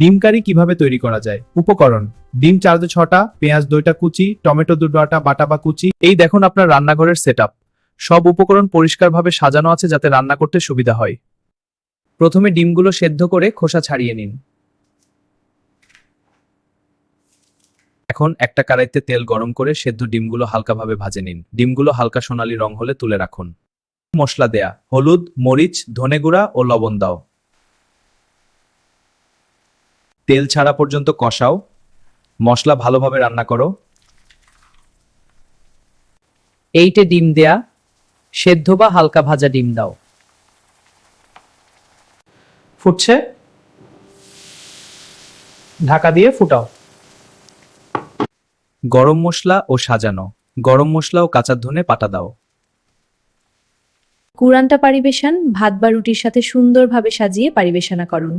ডিম কারি কিভাবে তৈরি করা যায়? উপকরণ: ডিম 4-6টা, পেঁয়াজ 2টা কুচি, টমেটো 2টা বাটা বা কুচি। এই দেখুন আপনার রান্নাঘরের সেটআপ। সব উপকরণ পরিষ্কারভাবে সাজানো আছে যাতে রান্না করতে সুবিধা হয়। প্রথমে ডিমগুলো সেদ্ধ করে খোসা ছাড়িয়ে নিন। এখন একটা কড়াইতে তেল গরম করে সেদ্ধ ডিমগুলো হালকাভাবে ভাজে নিন। ডিমগুলো হালকা সোনালী রং হলে তুলে রাখুন। মশলা দেয়া: হলুদ, মরিচ, ধনে গুঁড়া ও লবণ দাও। তেল ছাড়া পর্যন্ত কষাও। মশলা ভালোভাবে রান্না করো। এইটে ডিম দেয়া, সেদ্ধ বা হালকা ভাজা ডিম দাও। ফুটছে, ঢাকা দিয়ে ফুটাও। গরম মশলা ও সাজানো: গরম মশলা ও কাঁচা ধনে পাতা দাও। কুরান্টা পরিবেশন ভাত বা রুটির সাথে সুন্দরভাবে সাজিয়ে পরিবেশনা করুন।